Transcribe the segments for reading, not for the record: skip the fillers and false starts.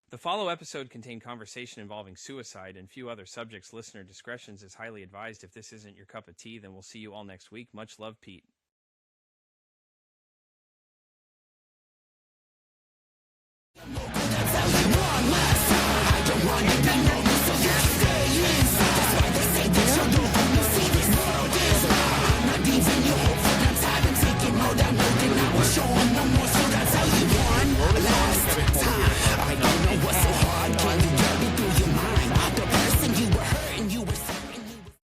The follow episode contained conversation involving suicide and few other subjects. Listener discretion is highly advised. If this isn't your cup of tea, then we'll see you all next week. Much love, Pete.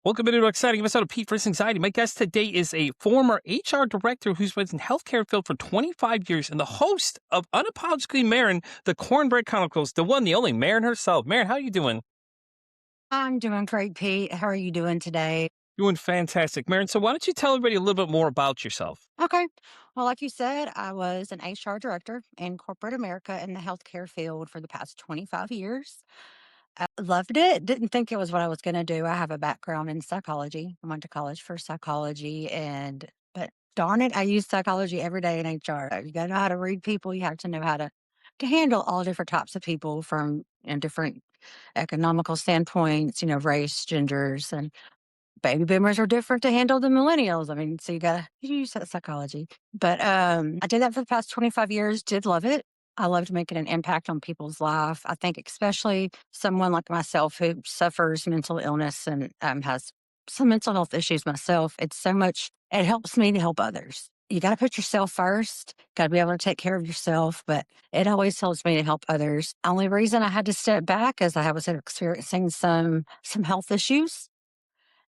Welcome into an exciting episode of Pete vs. Anxiety. My guest today is a former HR director who's been in the healthcare field for 25 years and the host of Unapologetically Maren, the Cornbread Chronicles, the one, the only Maren herself. Maren, how are you doing? I'm doing great, Pete. How are you doing today? Doing fantastic. Maren, so why don't you tell everybody a little bit more about yourself? Okay. Well, like you said, I was an HR director in corporate America in the healthcare field for the past 25 years. I loved it. Didn't think it was what I was going to do. I have a background in psychology. I went to college for psychology but darn it, I use psychology every day in HR. You got to know how to read people. You have to know how to handle all different types of people from different economical standpoints, race, genders, and baby boomers are different to handle than millennials. I mean, so you use that psychology. But I did that for the past 25 years, did love it. I loved making an impact on people's life. I think especially someone like myself who suffers mental illness and has some mental health issues myself, it helps me to help others. You got to put yourself first, got to be able to take care of yourself, but it always helps me to help others. Only reason I had to step back is I was experiencing some health issues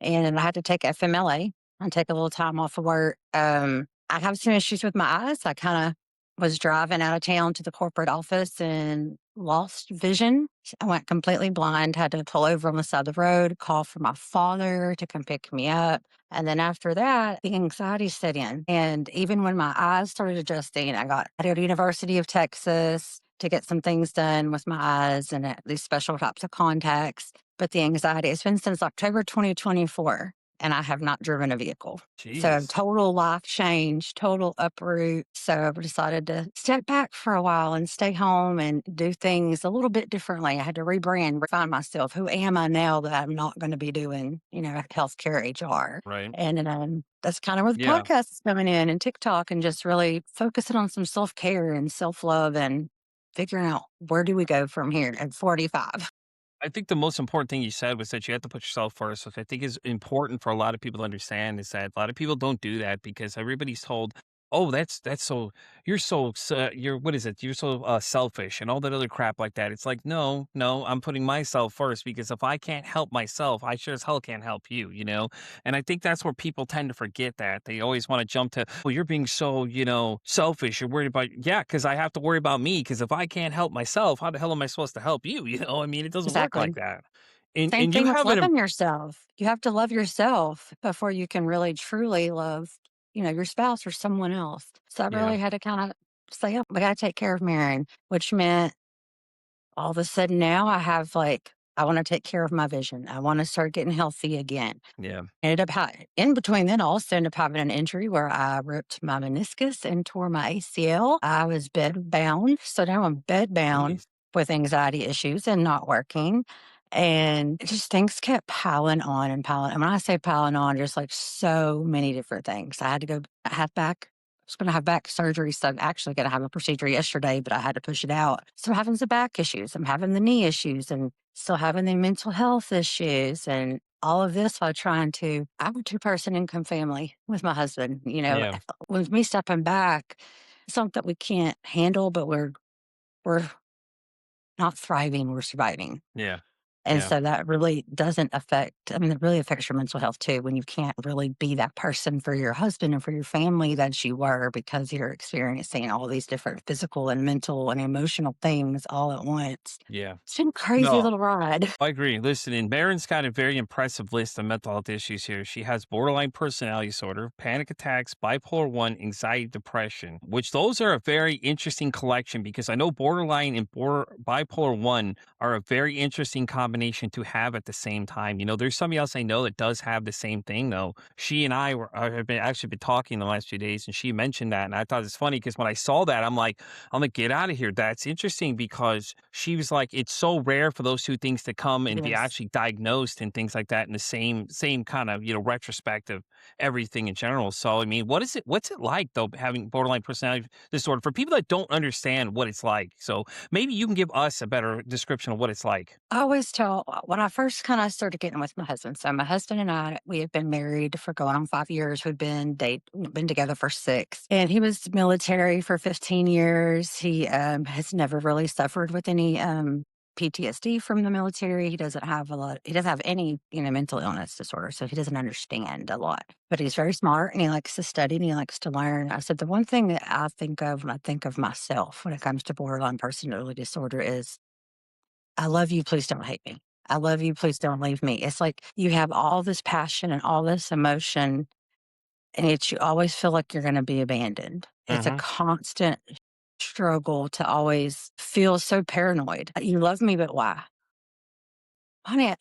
and I had to take FMLA and take a little time off of work. I have some issues with my eyes. I kind of was driving out of town to the corporate office and lost vision. I went completely blind, had to pull over on the side of the road, call for my father to come pick me up. And then after that, the anxiety set in. And even when my eyes started adjusting, I got to go to University of Texas to get some things done with my eyes and these special types of contacts. But the anxiety, it's been since October 2024, and I have not driven a vehicle. So Jeez. total life change, total uproot. So I decided to step back for a while and stay home and do things a little bit differently. I had to rebrand, refine myself. Who am I now that I'm not going to be doing, healthcare HR? Right. And then that's kind of where the Yeah. podcast is coming in and TikTok and just really focusing on some self-care and self-love and figuring out where do we go from here at 45. I think the most important thing you said was that you have to put yourself first, which I think is important for a lot of people to understand is that a lot of people don't do that because everybody's told, oh, that's so, you're, what is it? You're so selfish and all that other crap like that. It's like, no, I'm putting myself first because if I can't help myself, I sure as hell can't help you, you know? And I think that's where people tend to forget that. They always want to jump to, well, you're being so, selfish. You're worried about, yeah, because I have to worry about me. Because if I can't help myself, how the hell am I supposed to help you? You know, I mean, it doesn't work like Exactly. that. And Same and you thing with have an loving yourself. You have to love yourself before you can really truly love, your spouse or someone else. So I yeah, really had to kind of say, oh, we got to take care of Maren, which meant all of a sudden now I want to take care of my vision. I want to start getting healthy again. yeah. In between then, I also ended up having an injury where I ripped my meniscus and tore my ACL. I was bed bound. So now I'm bed bound Jeez. with anxiety issues and not working. And it just things kept piling on and piling. And when I say piling on, just like so many different things. I was going to have back surgery. So I'm actually going to have a procedure yesterday, but I had to push it out. So I'm having some back issues. I'm having the knee issues and still having the mental health issues and all of this while I'm a two-person income family with my husband, Yeah, with me stepping back, something that we can't handle, but we're not thriving, we're surviving. yeah, And yeah. so that really it really affects your mental health too, when you can't really be that person for your husband and for your family that you were because you're experiencing all these different physical and mental and emotional things all at once. Yeah. It's been a crazy No, little ride. I agree. Listen, and Maren's got a very impressive list of mental health issues here. She has borderline personality disorder, panic attacks, bipolar 1, anxiety, depression, which those are a very interesting collection because I know borderline and bipolar 1 are a very interesting combination combination to have at the same time. There's somebody else I know that does have the same thing though. She and I have been actually been talking the last few days, and she mentioned that, and I thought it's funny because when I saw that, I'm like, get out of here. That's interesting because she was like, it's so rare for those two things to come It and be is. actually diagnosed and things like that in the same kind of retrospective everything in general. So I mean, what's it like though having borderline personality disorder for people that don't understand what it's like? So maybe you can give us a better description of what it's like. I always tell when I first kind of started getting with my husband. So my husband and I, we have been married for going on 5 years. We've been together for six, and he was military for 15 years. He has never really suffered with any PTSD from the military. He doesn't have a lot. He doesn't have any mental illness disorder, so he doesn't understand a lot. But he's very smart, and he likes to study, and he likes to learn. I said the one thing that I think of when I think of myself when it comes to borderline personality disorder is I love you, please don't hate me. I love you, please don't leave me. It's like you have all this passion and all this emotion, and it's you always feel like you're gonna be abandoned. It's a Hmm. constant struggle to always feel so paranoid. You love me, but why? Honey,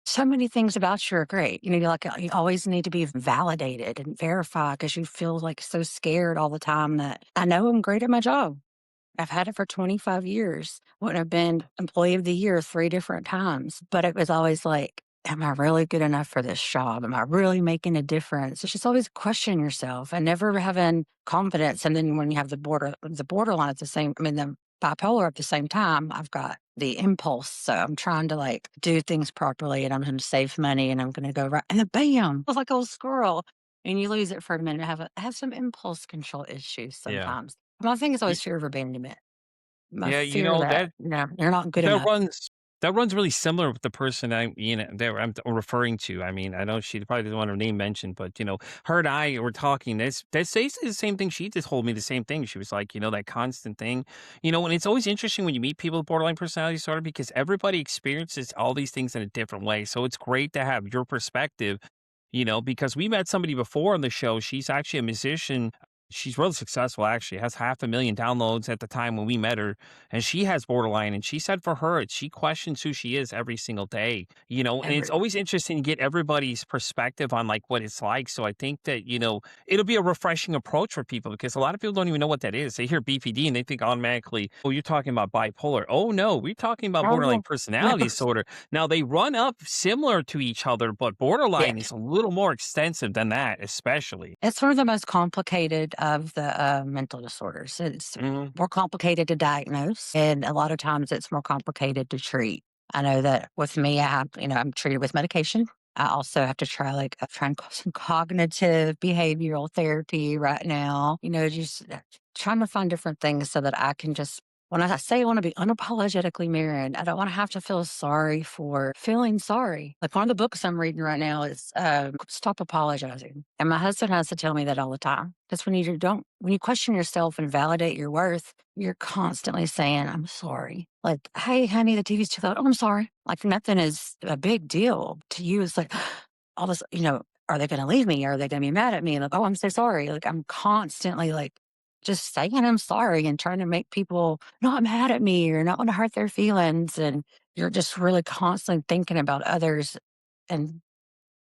so many things about you are great. You're like, you always need to be validated and verified because you feel like so scared all the time that I know I'm great at my job. I've had it for 25 years. Wouldn't have been employee of the year 3 different times, but it was always like, am I really good enough for this job? Am I really making a difference? It's just always questioning yourself and never having confidence. And then when you have the borderline at the same, I mean, the bipolar at the same time, I've got the impulse. So I'm trying to like do things properly and I'm going to save money and I'm going to go right. And then bam, it's like a little squirrel. And you lose it for a minute. I have some impulse control issues Yeah. sometimes. My thing is Y- always fear of abandonment. My Yeah, fear that, that you're not good That enough. runs that runs really similar with the person that I'm referring to. I mean, I know she probably doesn't want her name mentioned, but her and I were talking. That's basically the same thing. She just told me the same thing. She was like, that constant thing. And it's always interesting when you meet people with borderline personality disorder because everybody experiences all these things in a different way. So it's great to have your perspective. Because we met somebody before on the show. She's actually a musician. She's really successful, actually, has 500,000 downloads at the time when we met her, and she has borderline, and she said for her, she questions who she is every single day, and it's Every always interesting to get everybody's perspective on, like, what it's like, so I think that, it'll be a refreshing approach for people because a lot of people don't even know what that is. They hear BPD and they think automatically, "Oh, you're talking about bipolar." Oh, no, we're talking about oh, borderline no. personality disorder. Now, they run up similar to each other, but Yeah. borderline is a little more extensive than that, especially. It's one of the most complicated of the, mental disorders. It's Mhm. more complicated to diagnose, and a lot of times it's more complicated to treat. I know that with me, I'm treated with medication. I also have to try, like, trying some cognitive behavioral therapy right now, just, trying to find different things so that I can just when I say I wanna be unapologetically Maren, I don't wanna have to feel sorry for feeling sorry. Like, one of the books I'm reading right now is, Stop Apologizing, and my husband has to tell me that all the time. Because when you question yourself and validate your worth, you're constantly saying, "I'm sorry." Like, "Hey, honey, the TV's too loud." "Oh, I'm sorry." Like, nothing is a big deal. To you, it's like, all this, are they gonna leave me? Are they gonna be mad at me? Like, "Oh, I'm so sorry." Like, I'm constantly, like, just saying I'm sorry and trying to make people not mad at me or not wanna hurt their feelings, and you're just really constantly thinking about others and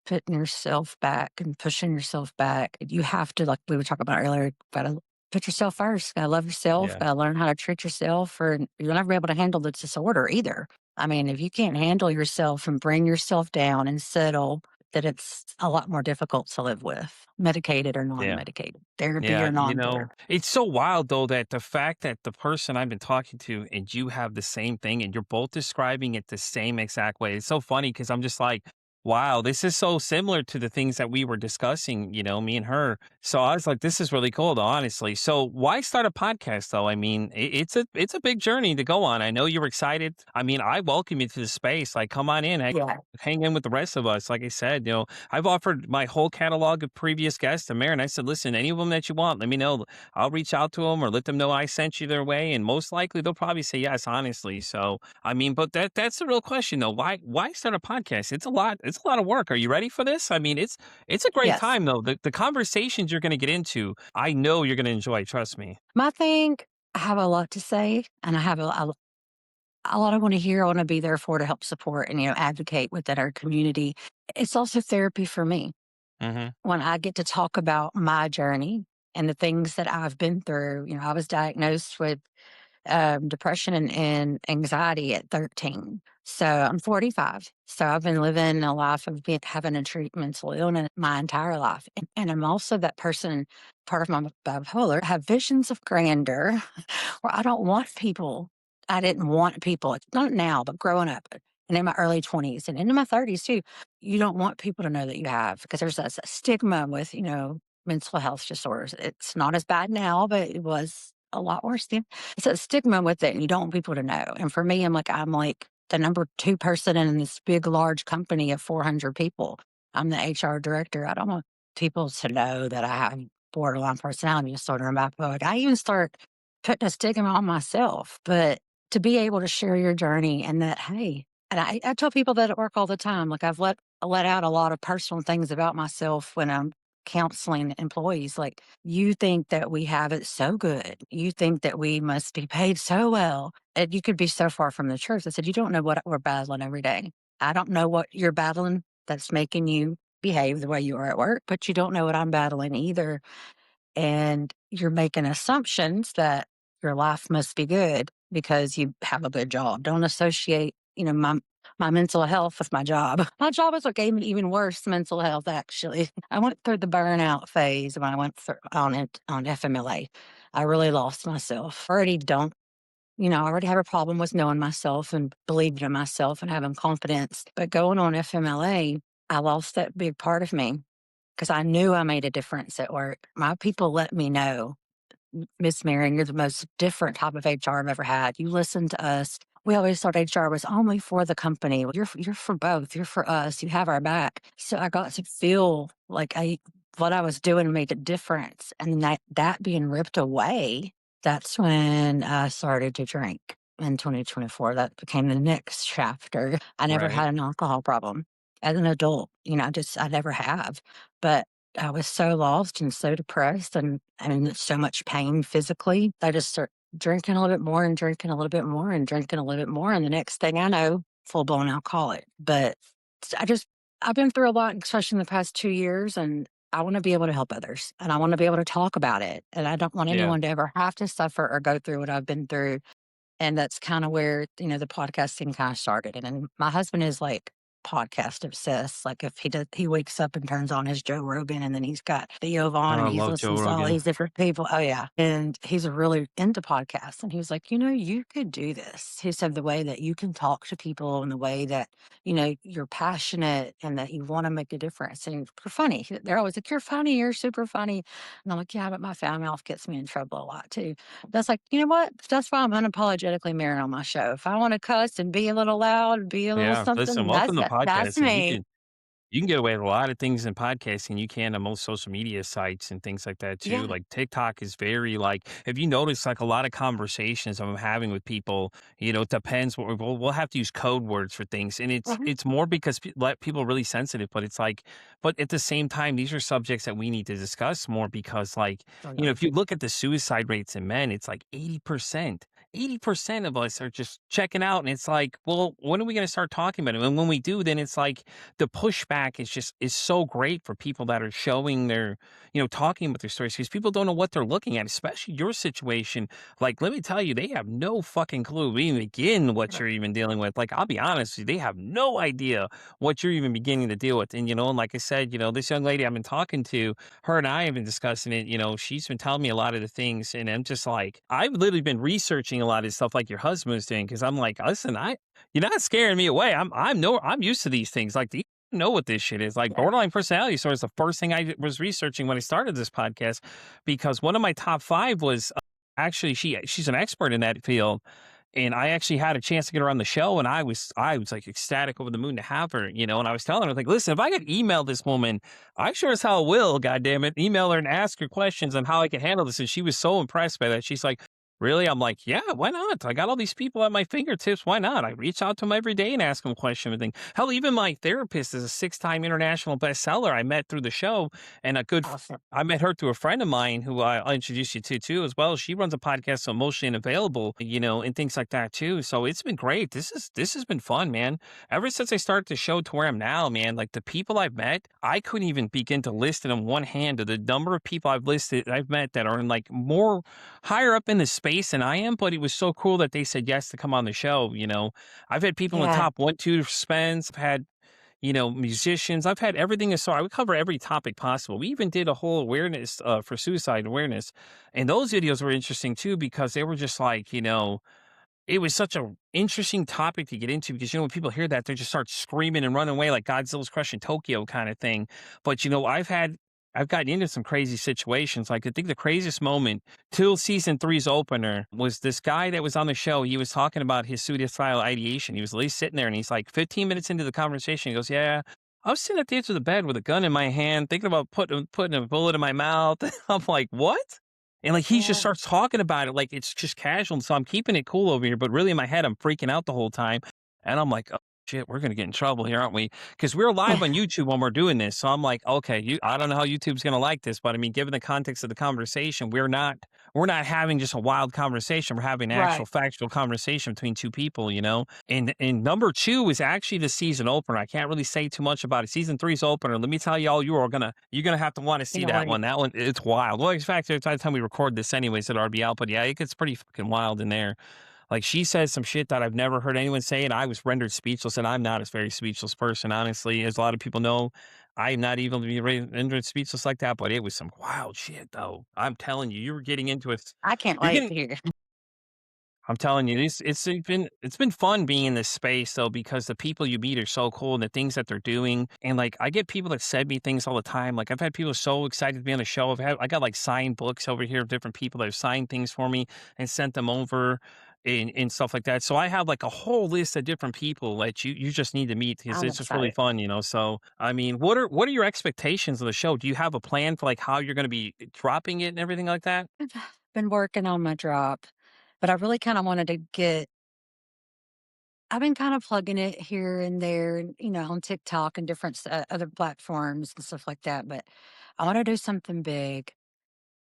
putting yourself back and pushing yourself back. You have to, like we were talking about earlier, gotta put yourself first, gotta love yourself, Yeah. gotta learn how to treat yourself, or you'll never be able to handle the disorder either. I mean, if you can't handle yourself and bring yourself down and settle, that it's a lot more difficult to live with, medicated or Yeah. non-medicated, therapy Yeah, or non-therapy. it's so wild though that the fact that the person I've been talking to and you have the same thing and you're both describing it the same exact way. It's so funny because I'm just like, wow, this is so similar to the things that we were discussing, me and her. So I was like, this is really cool though, honestly. So why start a podcast though? I mean, it's a big journey to go on. I know you're excited. I mean, I welcome you to the space. Like, come on in, Yeah. hang in with the rest of us. Like I said, I've offered my whole catalog of previous guests to Maren. I said, listen, any of them that you want, let me know. I'll reach out to them or let them know I sent you their way. And most likely they'll probably say yes, honestly. So, I mean, but that's the real question though. Why start a podcast? It's a lot of work. Are you ready for this? I mean, it's a great Yes. time though. The conversations you're going to get into, I know you're going to enjoy. Trust me. My thing, I have a lot to say, and a lot I want to hear, I want to be there for to help support and, advocate within our community. It's also therapy for me Mhm. when I get to talk about my journey and the things that I've been through. I was diagnosed with depression and anxiety at 13. So I'm 45. So I've been living a life of having a treat mental illness my entire life. And I'm also that person, part of my bipolar, have visions of grandeur where I don't want people. I didn't want people, it's not now, but growing up and in my early 20s and into my 30s too. You don't want people to know that you have because there's a stigma with, mental health disorders. It's not as bad now, but it was a lot worse then. It's a stigma with it, and you don't want people to know. And for me, I'm like the number 2 person in this big, large company of 400 people. I'm the HR director. I don't want people to know that I have borderline personality disorder and bipolar. I even start putting a stigma on myself. But to be able to share your journey and that, hey, and I tell people that at work all the time, like I've let out a lot of personal things about myself when I'm counseling employees. Like, you think that we have it so good. You think that we must be paid so well. And you could be so far from the truth. I said, you don't know what we're battling every day. I don't know what you're battling that's making you behave the way you are at work, but you don't know what I'm battling either. And you're making assumptions that your life must be good because you have a good job. Don't associate, my mental health with my job. My job is what gave me even worse mental health, actually. I went through the burnout phase when I went through on FMLA. I really lost myself. I already have a problem with knowing myself and believing in myself and having confidence. But going on FMLA, I lost that big part of me because I knew I made a difference at work. My people let me know, Miss Maren, you're the most different type of HR I've ever had. You listen to us. We always thought HR was only for the company. Well, you're for both. You're for us. You have our back. So I got to feel like what I was doing made a difference. And that being ripped away, that's when I started to drink in 2024. That became the next chapter. I never Right. had an alcohol problem as an adult. I never have. But I was so lost and so depressed and in so much pain physically. I just start drinking a little bit more and drinking a little bit more and drinking a little bit more. And the next thing I know, full blown alcoholic. But I just, I've been through a lot, especially in the past 2 years. And I want to be able to help others and I want to be able to talk about it. And I don't want Yeah. anyone to ever have to suffer or go through what I've been through. And that's kinda where, the podcasting kinda started, and then my husband is, like, podcast obsessed, like, if he wakes up and turns on his Joe Rogan, and then he's got Theo Vaughn, Oh, and I he's love Joe listens to all Rogan. these different people. Oh, yeah, and he's really into podcasts, and he was like, you could do this." He said, "The way that you can talk to people and the way that, you're passionate and that you wanna make a difference, and you're funny." They're always like, "You're funny, you're super funny." And I'm like, "Yeah, but my foul mouth gets me in trouble a lot too." That's like, you know what? That's why I'm unapologetically Maren on my show. If I want to cuss and be a little loud, be a little Yeah, listen, something, welcome to that's podcasting. me. You can get away with a lot of things in podcasting you can on most social media sites and things like that too. Yeah. Like TikTok is very like if you notice like a lot of conversations I'm having with people, it depends what we'll have to use code words for things. And it's Mhm. it's more because let people are really sensitive, but it's like but at the same time, these are subjects that we need to discuss more because like, Oh, yeah. if you look at the suicide rates in men, it's like 80%. 80% of us are just checking out and it's like, well, when are we going to start talking about it? And when we do, then it's like the pushback is so great for people that are showing their, talking about their stories because people don't know what they're looking at, especially your situation. Like, let me tell you, they have no fucking clue to even begin what Right. you're even dealing with. Like, I'll be honest, with you, they have no idea what you're even beginning to deal with. And like I said, this young lady I've been talking to, her and I have been discussing it. She's been telling me a lot of the things, and I'm just like, I've literally been researching a lot of stuff like your husband was doing because I'm like, listen, you're not scaring me away. I'm used to these things. Like, know what this shit is. Like Yeah. borderline personality disorder is the first thing I was researching when I started this podcast because one of my top five was actually she's an expert in that field. And I actually had a chance to get her on the show, and I was like ecstatic over the moon to have her, And I was telling her like, listen, if I could email this woman, I sure as hell will, goddamn it, email her and ask her questions on how I can handle this. And she was so impressed by that. She's like, Really? I'm like, "Yeah, why not? I got all these people at my fingertips, why not?" I reach out to them every day and ask them questions and things. Hell, even my therapist is a six-time international bestseller I met through the show, and a good f Awesome. I met her through a friend of mine who I'll introduce you to too as well. She runs a podcast, so Emotionally Unavailable, and things like that too, so it's been great. This has been fun, man. Ever since I started the show to where I'm now, man, like, the people I've met, I couldn't even begin to list it on one hand of the number of people I've met that are in, like, more higher up in the space than I am, but it was so cool that they said yes to come on the show. I've had people in the Yeah. top 1, 2 spends. I've had, musicians. I've had everything. So I would cover every topic possible. We even did a whole awareness for suicide awareness. And those videos were interesting too because they were just like, it was such a interesting topic to get into because, when people hear that, they just start screaming and running away like Godzilla's crushing Tokyo kind of thing. But, I've gotten into some crazy situations. Like, I think the craziest moment till season three's opener was this guy that was on the show. He was talking about his suicidal ideation. He was at least sitting there and he's like 15 minutes into the conversation. He goes, "Yeah, I was sitting at the edge of the bed with a gun in my hand, thinking about putting a bullet in my mouth." I'm like, "What?" And, like, he just Yeah. starts talking about it like it's just casual, and so I'm keeping it cool over here, but really in my head, I'm freaking out the whole time, and I'm like, "Oh, shit, we're gonna get in trouble here, aren't we?" Because 'Cause we're live on YouTube when we're doing this, so I'm like, "Okay, you I don't know how YouTube's gonna like this, but, I mean, given the context of the conversation, we're not having just a wild conversation, we're having an actual Right. factual conversation between 2 people, you know?" And number 2 is actually the season opener. I can't really say too much about it. Season three's opener, let me tell y'all, you're gonna have to wanna see Can't that wait. one. That one, it's wild. Well, in fact, by the time we record this anyways, it'll already be out, but yeah, it gets pretty fucking wild in there. Like, she says some shit that I've never heard anyone say, and I was rendered speechless, and I'm not a very speechless person, honestly. As a lot of people know, I'm not even to be rendered speechless like that, but it was some wild shit, though. I'm telling you, you were getting into it. I can't You're wait getting to hear. I'm telling you, it's been fun being in this space though, because the people you meet are so cool and the things that they're doing. And like I get people that send me things all the time. Like I've had people so excited to be on the show. I got like signed books over here of different people that have signed things for me and sent them over and stuff like that. So I have like a whole list of different people that you just need to meet because I'm it's just really excited. fun. So I mean, what are your expectations of the show? Do you have a plan for like how you're gonna be dropping it and everything like that? I've been working on my drop, but I really kinda wanted to get I've been kind of plugging it here and there, and, on TikTok and different other platforms and stuff like that, but I wanna do something big.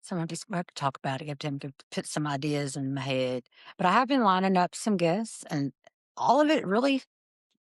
So I just have to talk about it, get them to put some ideas in my head. But I have been lining up some guests, and all of it really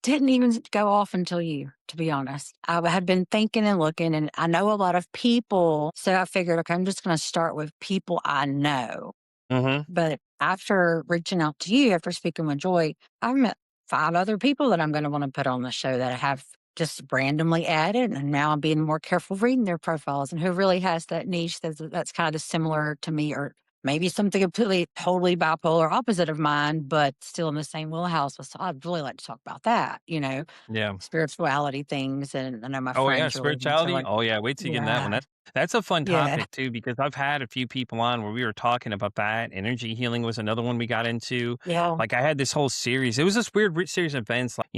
didn't even go off until you, to be honest. I had been thinking and looking, and I know a lot of people. So I figured, okay, I'm just going to start with people I know. Mm-hmm. But after reaching out to you, after speaking with Joy, I've met 5 other people that I'm gonna wanna put on the show that I have just randomly added, and now I'm being more careful reading their profiles and who really has that niche that's kinda similar to me, or maybe something completely, totally bipolar opposite of mine, but still in the same wheelhouse. So I'd really like to talk about that, Yeah. spirituality things, and I know my Oh, yeah, friends really want to spirituality? like. Oh, yeah, wait till you get in that one. Yeah. That's a fun Yeah. topic too, because I've had a few people on where we were talking about that. Energy healing was another one we got into. Yeah. Like, I had this whole series. It was this weird series of events, like,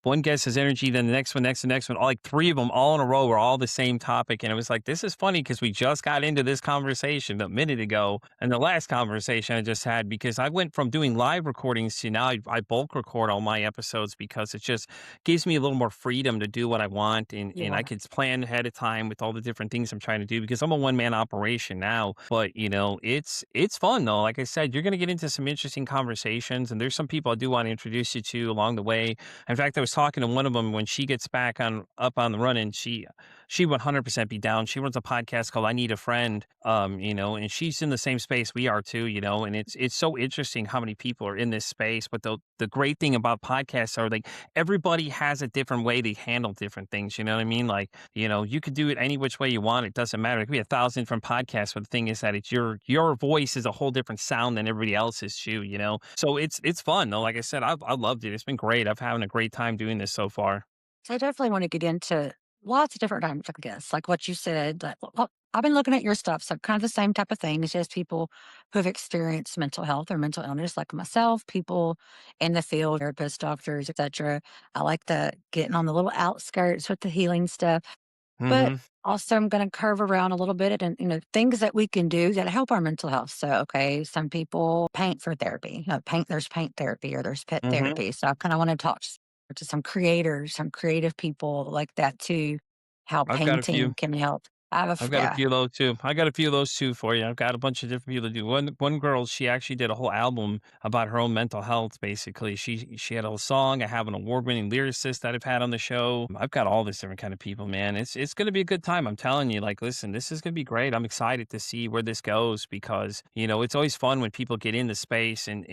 one guest has energy, then the next one, the next one, all like 3 of them all in a row were all the same topic, and it was like, this is funny because we just got into this conversation a minute ago, and the last conversation I just had because I went from doing live recordings to now I bulk record all my episodes because it just gives me a little more freedom to do what I want and I Yeah. could plan ahead of time with all the different things I'm trying to do because I'm a one man operation now. But it's fun though. Like I said, you're gonna get into some interesting conversations and there's some people I do want to introduce you to along the way. In fact, I was talking to one of them when she gets back on up on the run and she 100% be down. She runs a podcast called I Need a Friend. And she's in the same space we are too, and it's so interesting how many people are in this space. But the great thing about podcasts are like everybody has a different way they handle different things. You know what I mean? Like, you could do it any which way you want. It doesn't matter. It could be 1,000 different podcasts, but the thing is that it's your voice is a whole different sound than everybody else's too. So it's fun though. Like I said, I loved it. It's been great. I've having a great time doing this so far. So I definitely want to get into lots of different types of guests, like what you said. I've been looking at your stuff, so kind of the same type of thing. It's just people who have experienced mental health or mental illness, like myself. People in the field, therapists, doctors, etc. I like the getting on the little outskirts with the healing stuff. But Mhm. also I'm gonna curve around a little bit and, things that we can do that help our mental health. So, okay, some people paint for therapy. There's paint therapy or there's pet Mhm. therapy. So I kinda wanna talk to some creators, some creative people like that too, how I've got a few. painting can help. I have a I've f got a yeah. few of those too. I got a few of those too for you. I've got a bunch of different people to do. One girl, she actually did a whole album about her own mental health. Basically, she had a whole song. I have an award winning lyricist that I've had on the show. I've got all this different kind of people, man. It's going to be a good time. I'm telling you. Like, listen, this is going to be great. I'm excited to see where this goes because it's always fun when people get into space and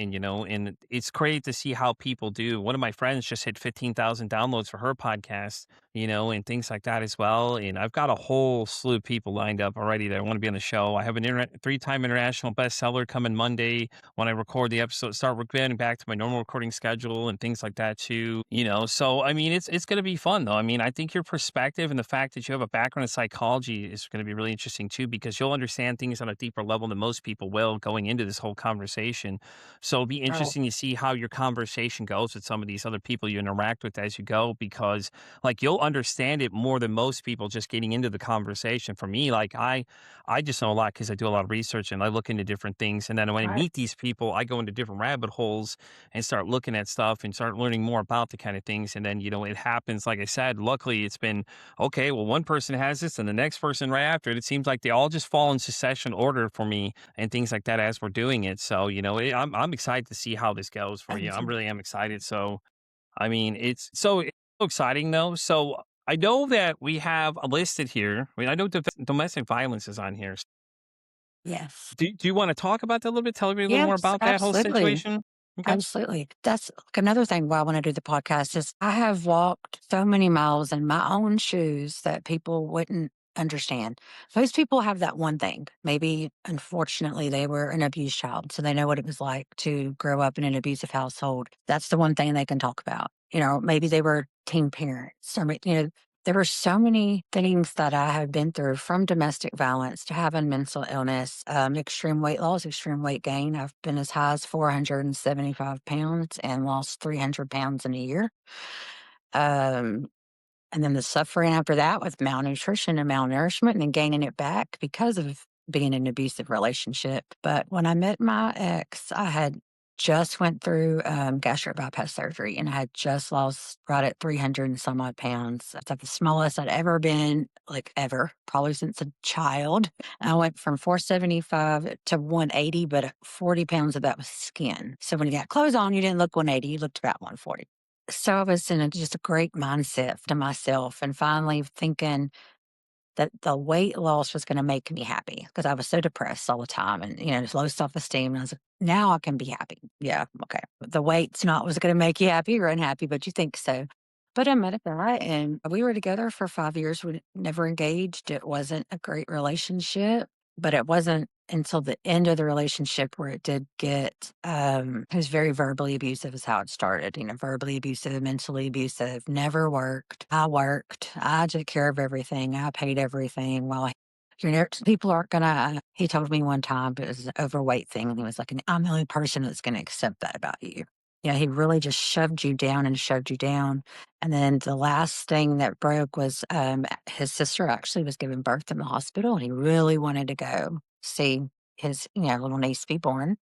it's great to see how people do. One of my friends just hit 15,000 downloads for her podcast and things like that as well. And I've got a whole slew of people lined up already that want to be on the show. I have an three-time international bestseller coming Monday when I record the episode, start getting back to my normal recording schedule and things like that too. So I mean, it's going to be fun though. I mean, I think your perspective and the fact that you have a background in psychology is going to be really interesting too, because you'll understand things on a deeper level than most people will going into this whole conversation. So it'll be Oh, interesting to see how your conversation goes with some of these other people you interact with as you go, because like you'll understand it more than most people just getting into the conversation. For me, like I just know a lot because I do a lot of research and I look into different things. And then when I right. meet these people, I go into different rabbit holes and start looking at stuff and start learning more about the kind of things. And then, it happens, like I said, luckily it's been okay, well, one person has this and the next person right after it. It seems like they all just fall in succession order for me and things like that as we're doing it. So, I'm excited to see how this goes for you. Thank I'm you. really am excited. So I mean, it's so exciting though. So I know that we have listed here. I mean, I know domestic violence is on here. Yes. Do you want to talk about that a little bit? Tell me a little more Yes, about that whole absolutely. situation. Okay. Absolutely. That's like another thing why I want to do the podcast is I have walked so many miles in my own shoes that people wouldn't understand. Most people have that one thing. Maybe unfortunately they were an abused child, so they know what it was like to grow up in an abusive household. That's the one thing they can talk about. Maybe they were teen parents. There were so many things that I have been through from domestic violence to having mental illness, extreme weight loss, extreme weight gain. I've been as high as 475 pounds and lost 300 pounds in a year. Um, and then the suffering after that with malnutrition and malnourishment and then gaining it back because of being in an abusive relationship. But when I met my ex, I had just went through gastric bypass surgery and I had just lost right at 300 and some odd pounds. That's like the smallest I'd ever been, like ever, probably since a child. I went from 475 to 180, but 40 pounds of that was skin. So when you got clothes on, you didn't look 180, you looked about 140. So I was in just a great mindset to myself and finally thinking that the weight loss was gonna make me happy because I was so depressed all the time and, just low self-esteem, and I was like, "Now I can be happy." Yeah, okay. The weight's not what's gonna make you happy or unhappy, but you think so. But I met a guy, and we were together for 5 years, we never engaged, it wasn't a great relationship, but it wasn't until the end of the relationship where it did get, he was very verbally abusive is how it started, verbally abusive, mentally abusive, never worked. I worked. I took care of everything. I paid everything. Well, people aren't gonna, he told me one time, but it was an overweight thing. And he was like, I'm the only person that's gonna accept that about you. Yeah, he really just shoved you down and shoved you down. And then the last thing that broke was his sister actually was giving birth in the hospital and he really wanted to go see his, little niece be born.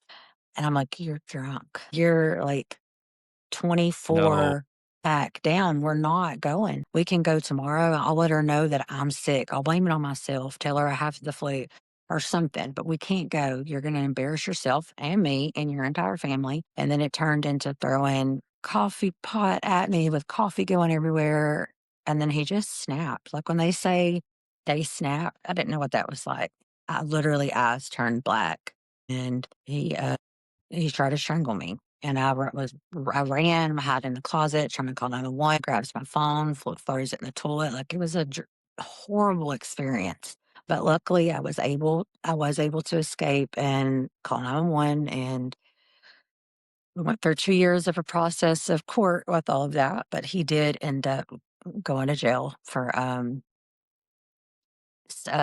And I'm like, "You're drunk. You're like No. 24 back down. We're not going. We can go tomorrow. I'll let her know that I'm sick. I'll blame it on myself. Tell her I have the flu or something, but we can't go. You're going to embarrass yourself and me and your entire family." And then it turned into throwing coffee pot at me with coffee going everywhere. And then he just snapped. Like when they say they snap, I didn't know what that was like. I literally eyes turned black and he tried to strangle me, and I ran, I hid in the closet, trying to call 911, grabs my phone, throws it in the toilet, like, it was a horrible experience, but luckily, I was able to escape and call 911, and we went through 2 years of a process of court with all of that, but he did end up going to jail for,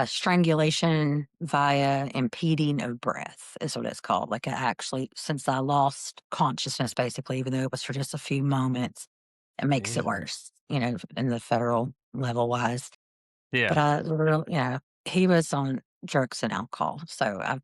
strangulation via impeding of breath is what it's called. Like, I actually since I lost consciousness, basically, even though it was for just a few moments, it makes it Damn. worse, in the federal level wise. but Yeah. I real he was on drugs and alcohol, so I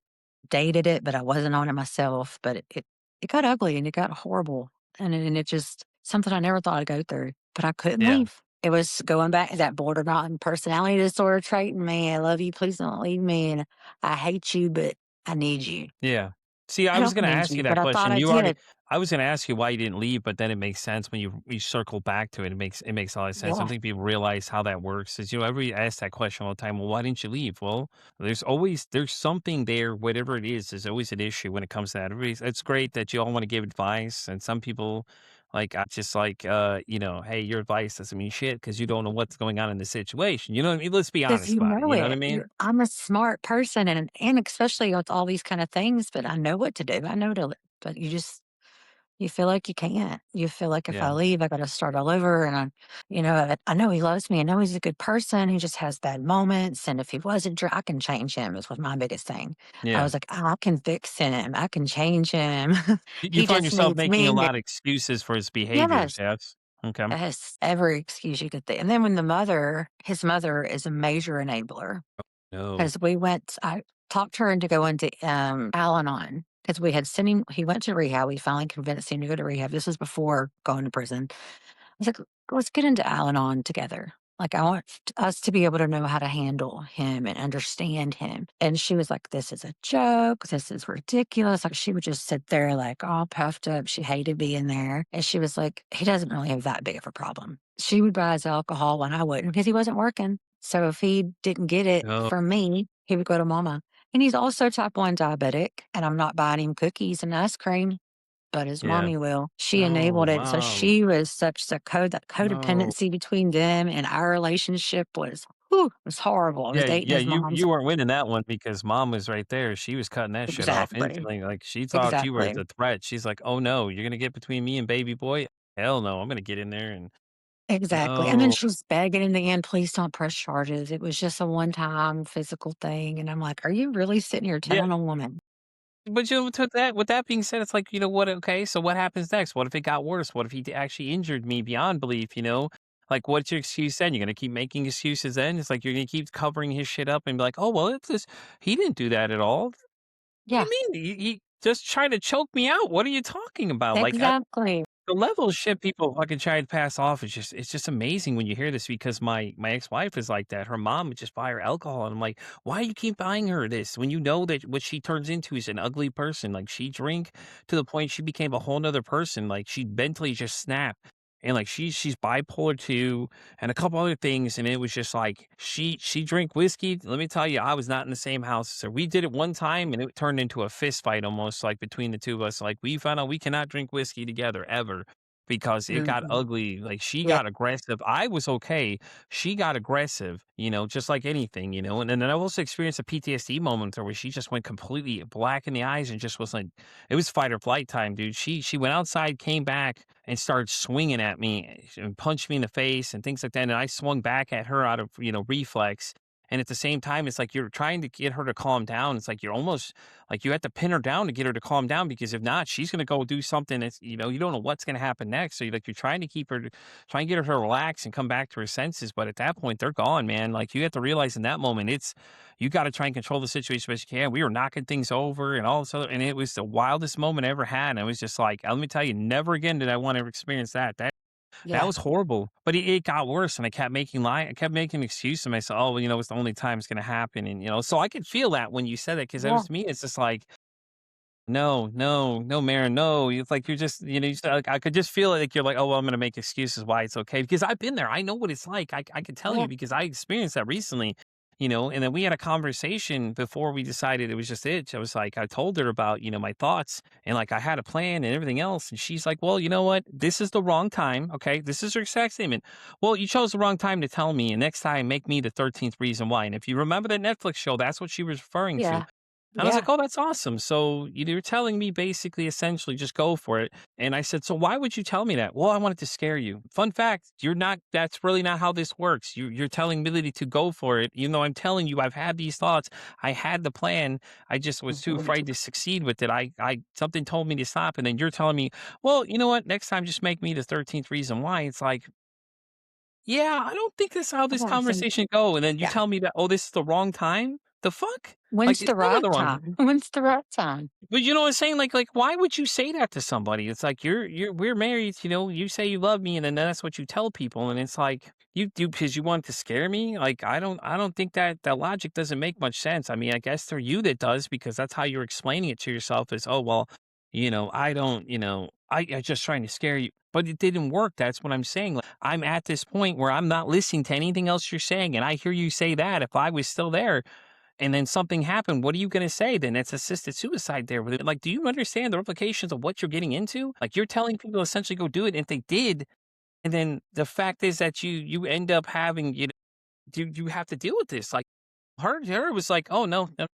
dated it, but I wasn't on it myself, but it got ugly and it got horrible, and it just something I never thought I'd go through, but I couldn't Yeah. leave. It was going back to that borderline personality disorder trait in me. "I love you, please don't leave me," and "I hate you, but I need you." Yeah. See, I I was don't gonna need ask you, you but that I thought question. I You already did. I was gonna ask you why you didn't leave, but then it makes sense when you circle back to it. It makes a lot of sense. I don't Yeah, think people realize how that works. Is everybody asks that question all the time. Well, why didn't you leave? Well, there's something there, whatever it is. There's always an issue when it comes to that. It's great that you all want to give advice, and some people like I just like hey, your advice doesn't mean shit because you don't know what's going on in the situation. You know what I mean? Let's be 'cause honest you about it. know You know what I it. mean? I'm a smart person and especially with all these kind of things, but I know what to do. I know to but you feel like you can't. You feel like if I Yeah. leave, I gotta start all over, and I know he loves me. I know he's a good person. He just has bad moments, and if he wasn't I can change him is was my biggest thing. I Yeah. was like, "I can fix him. I can change him. You He find just yourself needs making a me." lot of excuses for his behaviors, Yes. yes? Okay. Yes, every excuse you could think. And then when his mother is a major enabler. No. 'Cause I talked her into going to, Al-Anon, 'cause we had sent him he went to rehab, we finally convinced him to go to rehab, this was before going to prison. I was like, "Let's get into Al-Anon together. Like, I want us to be able to know how to handle him and understand him." And she was like, "This is a joke. This is ridiculous." Like, she would just sit there, like, all puffed up. She hated being there. And she was like, "He doesn't really have that big of a problem." She would buy his alcohol when I wouldn't because he wasn't working. So if he didn't get it No. from me, he would go to mama. And he's also type 1 diabetic, and I'm not buying him cookies and ice cream but his Yeah. mommy will. She No, enabled it, so mom. she was such the that No. codependency between them and our relationship was, whew, it was horrible. I was Yeah, dating yeah, his you mom's you weren't winning that one because mom was right there. She was cutting that shit off exactly, instantly, like, she thought you were exactly, the threat. She's like, "Oh, no, you're gonna get between me and baby boy? Hell no, I'm gonna get in there and" exactly, and then No. she was begging in the end, "Please don't press charges. It was just a one-time physical thing," and I'm like, "Are you really sitting here Yeah. telling a woman?" But, with that being said, it's like, you know what, okay, so what happens next? What if it got worse? What if he actually injured me beyond belief, you know? Like, what's your excuse then? You're gonna keep making excuses then? It's like you're gonna keep covering his shit up and be like, "Oh, well, it's just he didn't do that at all." What do you Yeah, mean? He just tried to choke me out. What are you talking about? Like, exactly. the level of shit people fucking try to pass off is just it's just amazing when you hear this because my ex-wife is like that. Her mom would just buy her alcohol, and I'm like, "Why you keep buying her this when you know that what she turns into is an ugly person?" Like, she drink to the point she became a whole nother person, like, she mentally just snapped, and, like, she's bipolar too, and a couple other things, and it was just like, she drink whiskey. Let me tell you, I was not in the same house, so we did it one time, and it turned into a fist fight almost, like, between the 2 of us, like, we found out we cannot drink whiskey together ever because it got Mhm. ugly. Like she Yeah, got aggressive. I was okay. She got aggressive, just like anything, And then I also experienced a PTSD moment where she just went completely black in the eyes and just was like, it was fight or flight time, dude. She went outside, came back, and started swinging at me and punched me in the face and things like that. And I swung back at her out of reflex. And at the same time, it's like you're trying to get her to calm down. It's like you're almost like you have to pin her down to get her to calm down because if not, she's going to go do something that's you don't know what's going to happen next. So you're trying to keep her, try and get her to relax and come back to her senses. But at that point, they're gone, man. Like you have to realize in that moment, you got to try and control the situation as you can. We were knocking things over and all this other, and it was the wildest moment I ever had. And I was just like, let me tell you, never again did I want to experience that. That yeah, was horrible, but it got worse, and I kept making excuses to myself, "Oh, well, it's the only time it's gonna happen," and, so I could feel that when you said that because that yeah, was me, it's just like, "No, no, no, Maren, no," it's like you're just, you just like, I could just feel it, like, you're like, "Oh, well, I'm gonna make excuses why it's okay," because I've been there, I know what it's like, I can tell you yeah, because I experienced that recently, and then we had a conversation before we decided it was just it. I was like I told her about, my thoughts and, like, I had a plan and everything else, and she's like, "Well, you know what? This is the wrong time." Okay, this is her exact statement. "Well, you chose the wrong time to tell me, and next time make me the 13th reason why." And if you remember that Netflix show, that's what she was referring to. yeah, And I was like, yeah, "Oh, that's awesome. So you're telling me basically, essentially, just go for it." And I said, "So why would you tell me that?" "Well, I wanted to scare you." Fun fact, you're not, that's really not how this works. You're telling me to go for it. Even though I'm telling you I've had these thoughts, I had the plan. I just was too mhm. afraid to succeed with it. Something told me to stop. And then you're telling me, well, you know what? Next time, just make me the 13th reason why. It's like, Yeah, I don't think that's how I this don't think conversation go, and then you yeah. tell me that, "Oh, this is the wrong time?" The fuck? Like, When's it's the never right the wrong. time? When's the right time? But you know what I'm saying? Like, why would you say that to somebody? It's like we're married, you say you love me, and then that's what you tell people, and it's like you do because you want to scare me. Like, I don't think that logic doesn't make much sense. I mean, I guess for you that does because that's how you're explaining it to yourself is, oh well, I don't, I just trying to scare you. But it didn't work. That's what I'm saying. Like, I'm at this point where I'm not listening to anything else you're saying, and I hear you say that. If I was still there, and then something happened, what are you gonna say then? It's assisted suicide there with it. Like, do you understand the implications of what you're getting into? Like, you're telling people to essentially go do it, and if they did, and then the fact is that you end up having, you have to deal with this. Like, her was like, "Oh, no, no,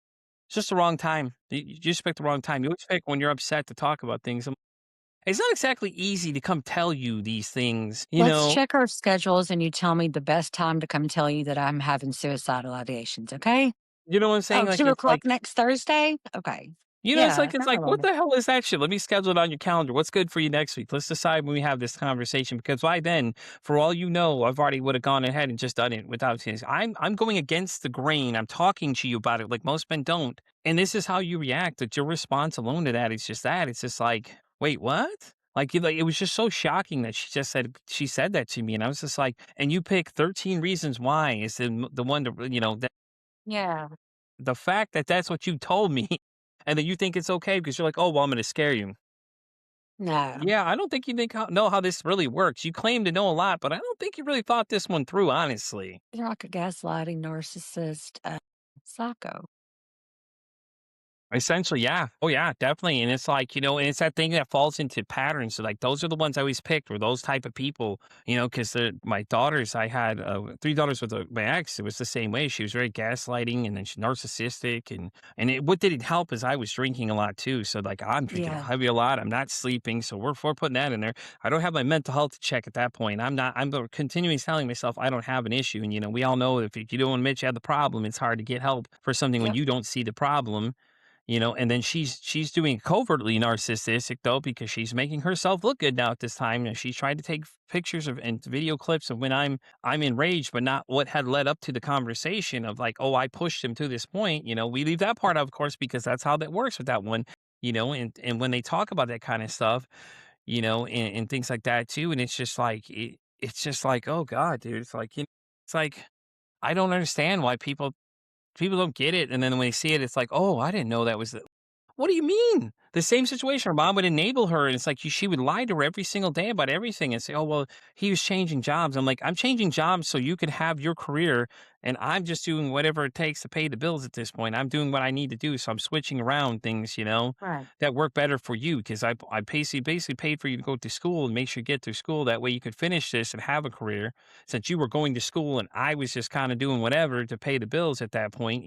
it's just the wrong time. You just picked the wrong time. You always pick when you're upset to talk about things." It's not exactly easy to come tell you these things, you Let's know? check our schedules and you tell me the best time to come tell you that I'm having suicidal ideations, okay? You know what I'm saying? Oh, Like, two it's o'clock like next Thursday? Okay. It's Yeah, like it's tell me like, about what it. the hell is that shit? Let me schedule it on your calendar. What's good for you next week? Let's decide when we have this conversation because by then, for all you know, I've already would have gone ahead and just done it without saying, I'm going against the grain. I'm talking to you about it like most men don't. And this is how you react. That your response alone to that is just that. It's just like, wait, what? Like it was just so shocking that she said that to me, and I was just like, and you pick 13 reasons why is the one to Yeah. the fact that that's what you told me, and then you think it's okay because you're like, "Oh, well, I'm gonna scare you." No. Yeah, I don't think you know how this really works. You claim to know a lot, but I don't think you really thought this one through, honestly. You're like a gaslighting narcissist, psycho. Essentially, yeah. Oh, yeah, definitely. And it's like, and it's that thing that falls into patterns. So, like, those are the ones I always picked were those type of people, because my daughters, I had three daughters with my ex. It was the same way. She was very gaslighting and then she's narcissistic. What didn't help is I was drinking a lot too. So, like, I'm drinking Yeah. heavy a lot. I'm not sleeping. So, we're putting that in there. I don't have my mental health to check at that point. I'm continuing telling myself I don't have an issue. And, we all know if you don't admit you have the problem, it's hard to get help for something when Yep. you don't see the problem. And then she's doing covertly narcissistic though because she's making herself look good now at this time, and she's trying to take pictures of and video clips of when I'm enraged, but not what had led up to the conversation of like, oh, I pushed him to this point. We leave that part out, of course, because that's how that works with that one. And when they talk about that kind of stuff, and things like that too, and it's just like it's just like, oh god, dude, it's like it's like I don't understand why people don't get it, and then when they see it, it's like, "Oh, I didn't know that was the." What do you mean? The same situation, her mom would enable her, and it's like she would lie to her every single day about everything and say, "Oh, well, he was changing jobs." I'm like, "I'm changing jobs so you can have your career, and I'm just doing whatever it takes to pay the bills at this point. I'm doing what I need to do, so I'm switching around things, Right. that work better for you because I basically paid for you to go to school and make sure you get through school. That way you could finish this and have a career since you were going to school and I was just kind of doing whatever to pay the bills at that point.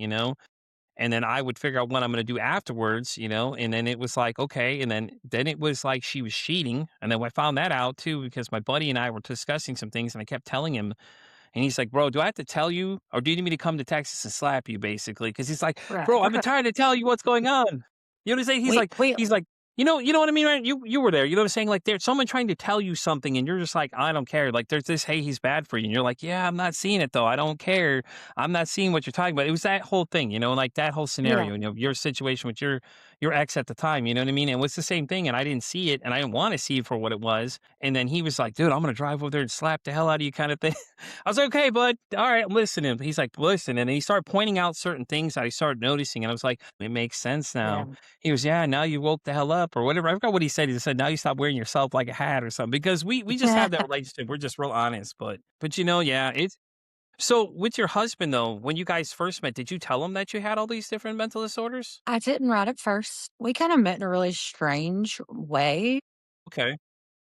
And then I would figure out what I'm gonna do afterwards. And then it was like, okay, and then it was like she was cheating, and then I found that out too because my buddy and I were discussing some things, and I kept telling him, and he's like, "Bro, do I have to tell you, or do you need me to come to Texas and slap you?" Basically, because he's like, Right. "Bro, I've been trying to tell you what's going on." You know what I'm saying? He's We like, we he's like, you know what I mean, right? You were there. You know what I'm saying? Like, there's someone trying to tell you something, and you're just like, I don't care. Like, there's this, hey, he's bad for you, and you're like, yeah, I'm not seeing it though. I don't care. I'm not seeing what you're talking about. It was that whole thing, like that whole yeah. scenario. Your situation with your ex at the time. You know what I mean? And it was the same thing, and I didn't see it, and I didn't want to see it for what it was. And then he was like, dude, I'm gonna drive over there and slap the hell out of you, kind of thing. I was like, okay, bud. All right, I'm listening. He's like, listen. And he started pointing out certain things that I started noticing. And I was like, it makes sense Yeah. now. He was, yeah, now you woke the hell up or whatever. I forgot what he said. He said, now you stop wearing yourself like a hat or something because we just have that relationship. We're just real honest. But yeah, it's so with your husband though, when you guys first met, did you tell him that you had all these different mental disorders? I didn't write it first. We kinda met in a really strange way. Okay.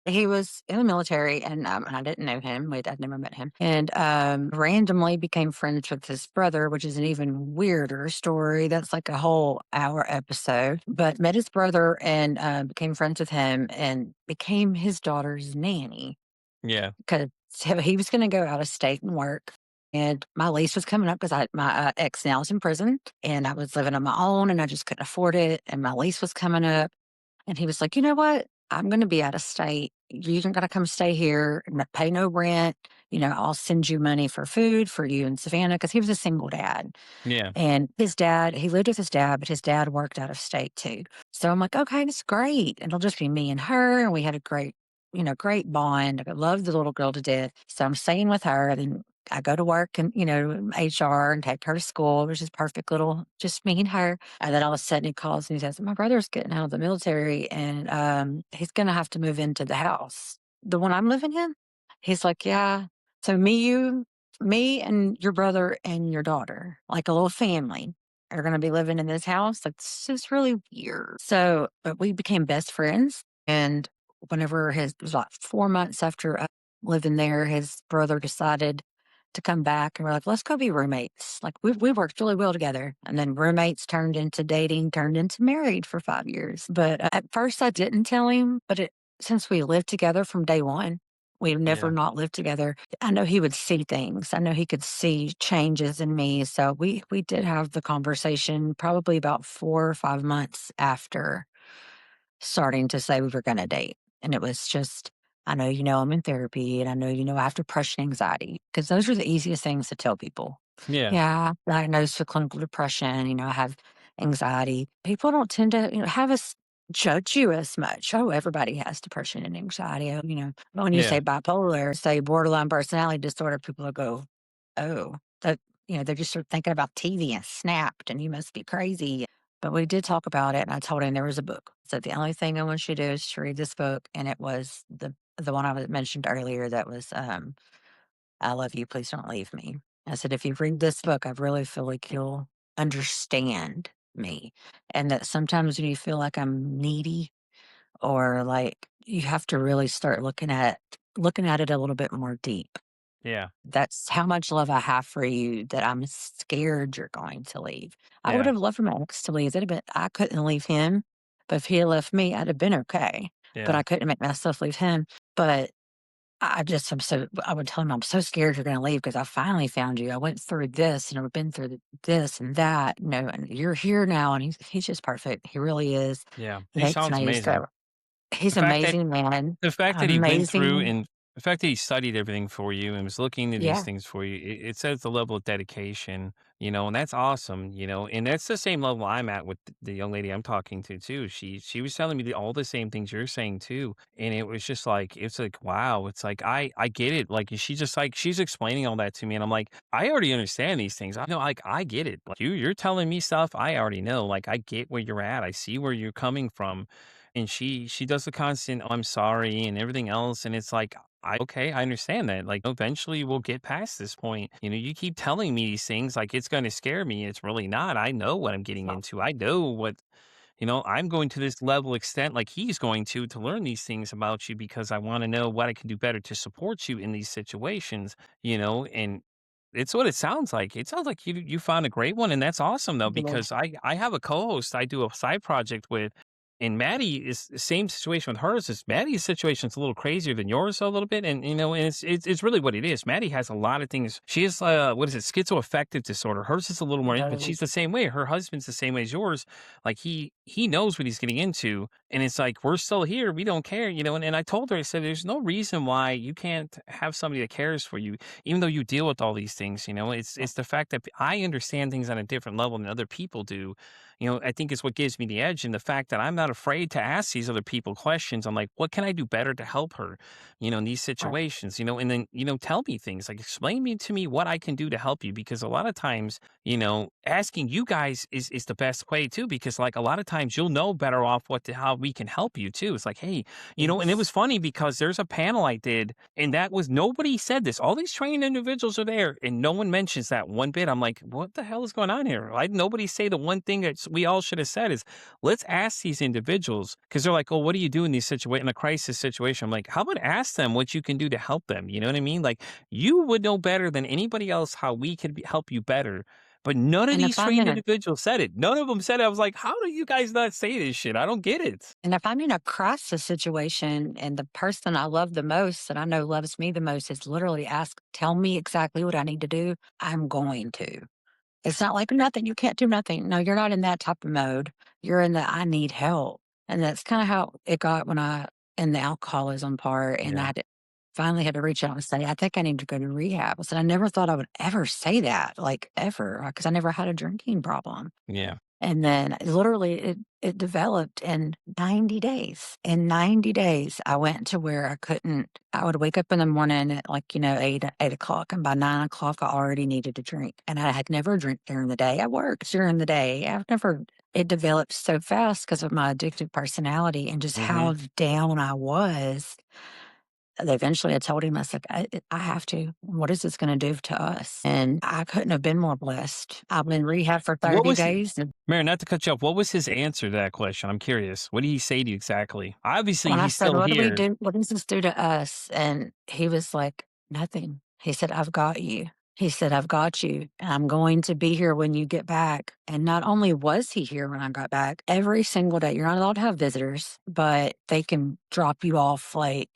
He was in the military, and I didn't know him. I'd never met him, and randomly became friends with his brother, which is an even weirder story. That's like a whole hour episode. But met his brother and became friends with him, and became his daughter's nanny Yeah. because he was going to go out of state and work. And my lease was coming up because my ex now is in prison, and I was living on my own, and I just couldn't afford it. And my lease was coming up, and he was like, "You know what? I'm gonna be out of state. You don't gotta come stay here, pay no rent. I'll send you money for food for you and Savannah because he was a single dad. Yeah. And his dad, he lived with his dad, but his dad worked out of state too. So I'm like, okay, that's great. It'll just be me and her. And we had a great bond. I love the little girl to death. So I'm staying with her. And then I go to work and, HR and take her to school, which is perfect little, just me and her. And then all of a sudden he calls and he says, my brother's getting out of the military and he's going to have to move into the house, the one I'm living in. He's like, yeah. So me and your brother and your daughter, like a little family, are going to be living in this house. Like, this is really weird. So, but we became best friends. And whenever it was like 4 months after living there, his brother decided to come back and we're like, let's go be roommates. Like, we worked really well together. And then roommates turned into dating, turned into married for 5 years. But at first I didn't tell him, but since we lived together from day one, we've never Yeah. not lived together. I know he would see things. I know he could see changes in me. So we did have the conversation probably about 4 or 5 months after starting to say we were going to date. And it was just, I know I'm in therapy and I know I have depression anxiety because those are the easiest things to tell people. Yeah. Yeah, diagnosed with clinical depression. I have anxiety. People don't tend to, have us judge you as much. Oh, everybody has depression and anxiety. Oh, when you Yeah. say bipolar, say borderline personality disorder, people will go, oh, that, they just start thinking about TV and snapped and you must be crazy. But we did talk about it and I told him there was a book. So the only thing I want you to do is to read this book. And it was the one mentioned earlier that was I love you, please don't leave me. I said, if you read this book, I really feel like you'll understand me. And that sometimes when you feel like I'm needy or like you have to really start looking at it a little bit more deep. Yeah. That's how much love I have for you that I'm scared you're going to leave. I would Yeah. have loved for my ex to leave. I couldn't leave him, but if he had left me, I'd have been okay. But Yeah. I couldn't make myself leave him. But I would tell him, I'm so scared you're going to leave because I finally found you. I went through this and I've been through this and that, and you're here now. And he's just perfect. He really is. Yeah. He He hates sounds me. amazing. So The he's fact that amazing, man. The fact that he went through Amazing. and the fact that he studied everything for you and was looking into these Yeah. things for you, it says the level of dedication, and that's awesome, and that's the same level I'm at with the young lady I'm talking to too. She was telling me all the same things you're saying too, and it was just like it's like wow, it's like I get it. Like she just like she's explaining all that to me, and I'm like I already understand these things. I know, like I get it. Like you're telling me stuff I already know. Like I get where you're at. I see where you're coming from, and she does the constant, "Oh, I'm sorry," and everything else, and it's like, okay, I understand that, like, eventually we'll get past this point, you keep telling me these things like it's gonna scare me, it's really not, I know what I'm getting into, I know what I'm going to this level extent like he's going to learn these things about you because I wanna know what I can do better to support you in these situations, and it's what it sounds like. It sounds like you found a great one, and that's awesome, though, because I have a co-host I do a side project with, and Maddie is the same situation with hers. Is Maddie's situation is a little crazier than yours a little bit, and and it's really what it is. Maddie has a lot of things. She has what is it, schizoaffective disorder. Hers is a little more, but Oh, she's the same way. Her husband's the same way as yours. Like he knows what he's getting into, and it's like we're still here. We don't care, And I told her, I said, there's no reason why you can't have somebody that cares for you, even though you deal with all these things. It's the fact that I understand things on a different level than other people do, I think is what gives me the edge. And the fact that I'm not afraid to ask these other people questions. I'm like, what can I do better to help her, in these right. situations, and then, tell me things like explain me to me what I can do to help you. Because a lot of times, asking you guys is the best way too, because like a lot of times you'll know better off how we can help you too. It's like, hey, and it was Yes. funny because there's a panel I did and that was nobody said this. All these trained individuals are there and no one mentions that one bit. I'm like, what the hell is going on here? Why did nobody say the one thing that we all should have said is let's ask these individuals because they're like, oh, what do you do in these situations in a crisis situation? I'm like, how about ask them what you can do to help them? You know what I mean? Like you would know better than anybody else how we could help you better. But none of And if these I'm trained in a individuals said it. None of them said it. I was like, how do you guys not say this shit? I don't get it. and if I'm in a crisis situation and the person I love the most that I know loves me the most is literally tell me exactly what I need to do, I'm going to. It's not like nothing, you can't do nothing. No, you're not in that type of mode. You're in the I need help. And that's kind of how it got when I and the alcoholism part, and I Yeah. had to finally had to reach out and say, "I think I need to go to rehab." I said, "I never thought I would ever say that, like, ever, because I never had a drinking problem." Yeah. And then literally it developed in 90 days. In 90 days, I went to where I would wake up in the morning at like, 8 o'clock, and by 9 o'clock, I already needed to drink. And I had never drank during the day. I worked during the day. It developed so fast because of my addictive personality and just how Mhm. down I was. Eventually, I told him, I said, I have to. What is this going to do to us?" And I couldn't have been more blessed. I've been in rehab for What 30 was days. Maren, not to cut you off, what was his answer to that question? I'm curious. What did he say to you exactly? Obviously, When I he's said, still "What do we here. do? What does this do to us?" And he was like, "Nothing." He said, "I've got you." He said, "I've got you, and I'm going to be here when you get back." And not only was he here when I got back, every single day, you're not allowed to have visitors, but they can drop you off like,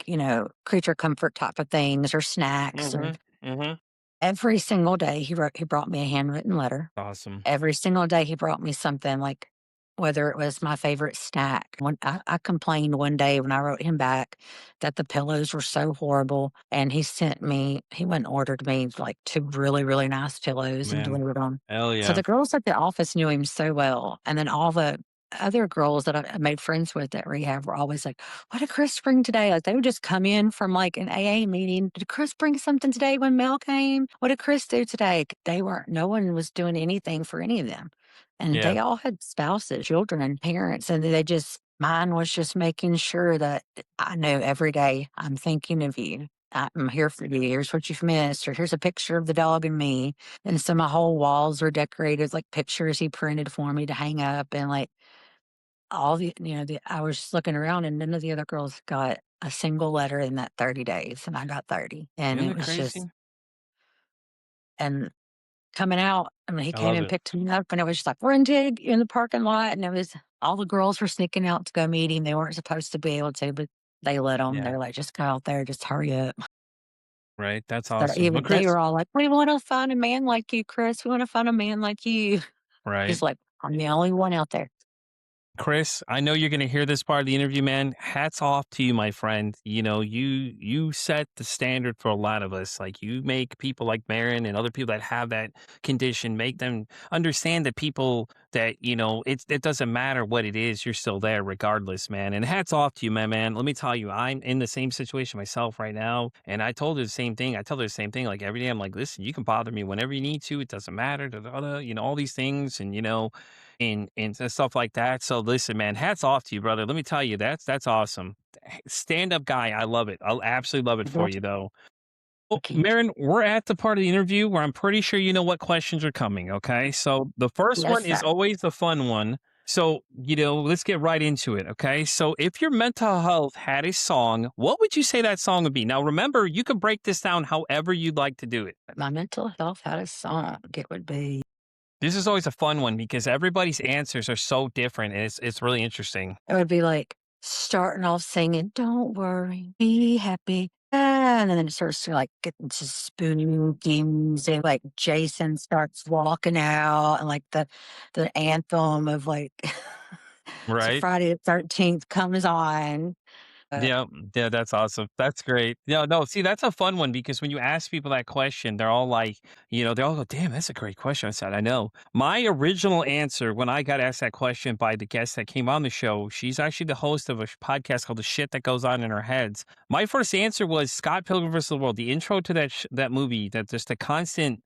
creature comfort type of things or snacks or Mhm. Mhm. every single day he brought me a handwritten letter. Awesome. Every single day, he brought me something, like, whether it was my favorite snack. When I complained one day when I wrote him back that the pillows were so horrible, and he went and ordered me, like, 2 really, really nice pillows and Man. delivered them. Hell So yeah. the girls at the office knew him so well, and then all the other girls that I made friends with at rehab were always like, "What did Chris bring today?" Like, they would just come in from, like, an AA meeting, "Did Chris bring something today when Mel came? What did Chris do today?" They weren't no one was doing anything for any of them, and Yeah. they all had spouses, children, and parents, and mine was just making sure that I knew every day, "I'm thinking of you. I'm here for you. Here's what you've missed," or, "Here's a picture of the dog and me." And so my whole walls were decorated with, like, pictures he printed for me to hang up, and, like, all I was just looking around, and none of the other girls got a single letter in that 30 days, and I got 30, and Isn't it that was just crazy? and coming out, I mean, he I came love and it. picked me up, and it was just like, "We're in the parking lot," and it was all the girls were sneaking out to go meet him. They weren't supposed to be able to, but they let them. 'em. Yeah. They're like, "Just go out there, just hurry up." Right? That's So awesome. Well, even they Chris, were all like, "We wanna find a man like you, Chris. We wanna find a man like you." right? He's like, "I'm the only one out there." Chris, I know you're going to hear this part of the interview, man. Hats off to you, my friend. You set the standard for a lot of us. Like you make people like Maren and other people that have that condition, make them understand that people that it doesn't matter what it is, you're still there regardless, man. And hats off to you, man. Let me tell you, I'm in the same situation myself right now, and I told her the same thing. I tell her the same thing. Like every day, I'm like, listen, you can bother me whenever you need to. It doesn't matter. Da, da, da, all these things, and stuff like that. So listen, man, hats off to you, brother. Let me tell you, that's awesome. Stand up guy, I love it. I'll absolutely love it for you though. Well, Thank you. Maren, we're at the part of the interview where I'm pretty sure you know what questions are coming. Okay, so the first Yes, one is sir. always the fun one. So let's get right into it. Okay, so if your mental health had a song, what would you say that song would be? Now, remember, you can break this down however you'd like to do it. My mental health had a song. It would be This is always a fun one because everybody's answers are so different, and it's really interesting. it would be like starting off singing, "Don't worry, be happy." And then it starts to like get into spooky music, like Jason starts walking out and like the anthem of like so Right? Friday the 13th comes on. Uh, Yeah, yeah, that's awesome. That's great. Yeah, no, see, that's a fun one because when you ask people that question, they're all like, they all go, "Damn, that's a great question." I said, "I know." My original answer when I got asked that question by the guest that came on the show, she's actually the host of a podcast called "The Shit That Goes On in Our Heads." My first answer was Scott Pilgrim vs. the World. The intro to that movie, that just the constant.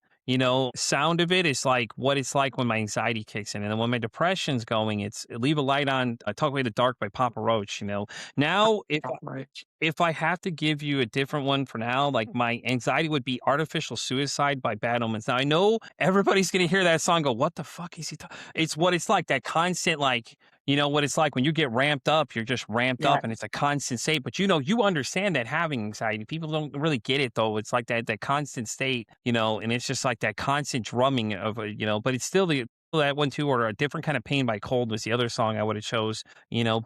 Sound of it is like what it's like when my anxiety kicks in. And then when my depression's going, it's Leave a Light On, I Talk Away the Dark by Papa Roach. Now, Rich. if I have to give you a different one for now, like my anxiety would be Artificial Suicide by Bad Omens. Now I know everybody's gonna hear that song and go, "What the fuck is he talking?" It's what it's like, that constant, like, what it's like when you get ramped up, you're just ramped Yeah, up and it's a constant state. But you understand that having anxiety. People don't really get it though. It's like that constant state, and it's just like that constant drumming of but it's still that one too, or a different kind of pain by Cold was the other song I would have chose.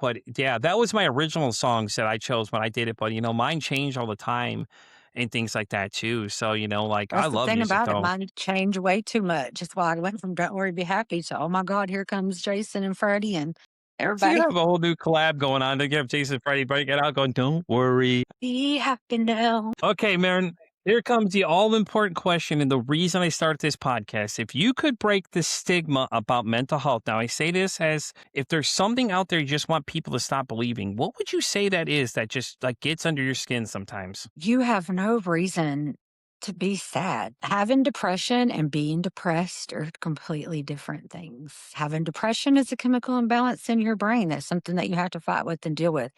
But yeah, that was my original songs that I chose when I did it. But mine change all the time and things like that too. So, like I that's the love thing music about it. though. Mine changed way too much. That's why I went from "Don't worry, be happy" to "Oh my God, here comes Jason and Freddie," and So you Everybody, have a whole new collab going on. They have Jason Freddy break it out going, "Don't worry." be happy now. Okay, Maren, here comes the all important question and the reason I started this podcast. If you could break the stigma about mental health, now I say this as if there's something out there you just want people to stop believing, what would you say that is that just like gets under your skin sometimes? You have no reason to be sad. Having depression and being depressed are completely different things. Having depression is a chemical imbalance in your brain. That's something that you have to fight with and deal with.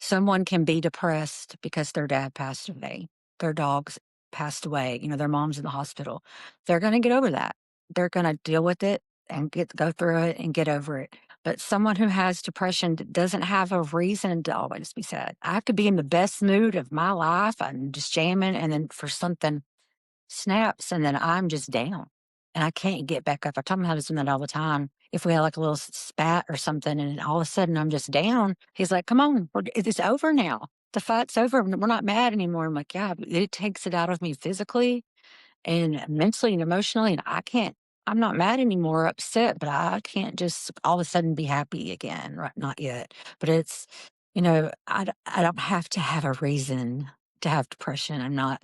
Someone can be depressed because their dad passed away, their dogs passed away, their mom's in the hospital. They're going to get over that. They're going to deal with it and go through it and get over it. But someone who has depression doesn't have a reason to always be sad. I could be in the best mood of my life. I'm just jamming, and then for something snaps, and then I'm just down and I can't get back up. I tell my husband that all the time. If we had like a little spat or something, and all of a sudden I'm just down, he's like, "Come on, it's over now. The fight's over. We're not mad anymore." I'm like, "Yeah, but it takes it out of me physically and mentally and emotionally. And I can't, I'm not mad anymore, upset, but I can't just all of a sudden be happy again. Right? Not yet. But it's, I don't have to have a reason to have depression. I'm not,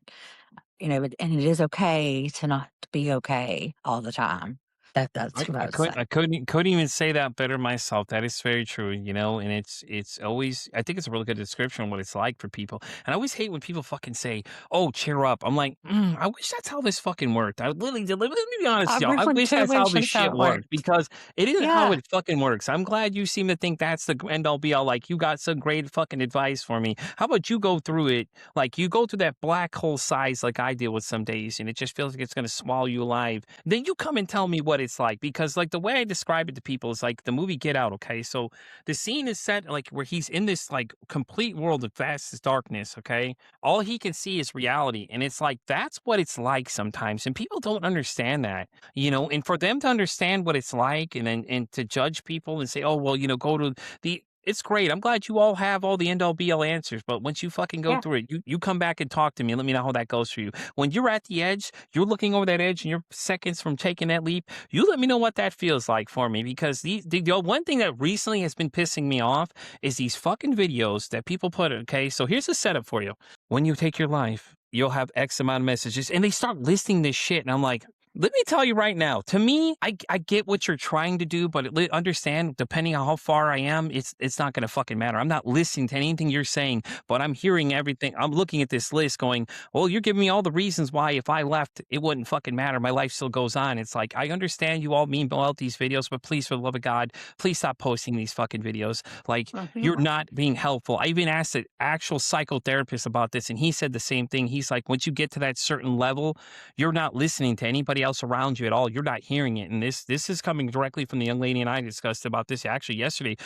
and it is okay to not be okay all the time. That's what I I would say. couldn't even say that better myself. That is very true, and it's always I think it's a really good description of what it's like for people. And I always hate when people fucking say, "Oh, cheer up." I'm like, I wish that's how this fucking worked. I literally, let me be honest, I y'all. I really wish do that's how wish this that's how shit it worked worked. because it isn't how Yeah. it fucking works. I'm glad you seem to think that's the end all be all. Like you got some great fucking advice for me. How about you go through it? Like you go through that black hole size like I deal with some days, and it just feels like it's gonna swallow you alive. Then you come and tell me what it's like because like the way I describe it to people is like the movie Get Out, okay? So the scene is set like where he's in this like complete world of vast darkness, okay? All he can see is reality and it's like that's what it's like sometimes and people don't understand that, and for them to understand what it's like and to judge people and say, "Oh, well, go to the it's great. I'm glad you all have all the end all be all answers, but once you fucking go Yeah. through it, you come back and talk to me and let me know how that goes for you. When you're at the edge, you're looking over that edge and you're seconds from taking that leap. You let me know what that feels like for me because the one thing that recently has been pissing me off is these fucking videos that people put. Okay, so here's the setup for you. When you take your life, you'll have X amount of messages, and they start listing this shit, and I'm like. Let me tell you right now. To me, I get what you're trying to do, but understand, depending on how far I am, it's not going to fucking matter. I'm not listening to anything you're saying, but I'm hearing everything. I'm looking at this list, going, "Well, you're giving me all the reasons why if I left, it wouldn't fucking matter. My life still goes on." It's like, I understand you all mean about these videos, but please, for the love of God, please stop posting these fucking videos. Like, Mhm. you're not being helpful. I even asked an actual psychotherapist about this, and he said the same thing. He's like, once you get to that certain level, you're not listening to anybody else around you at all. You're not hearing it. And this is coming directly from the young lady and I discussed about this actually yesterday.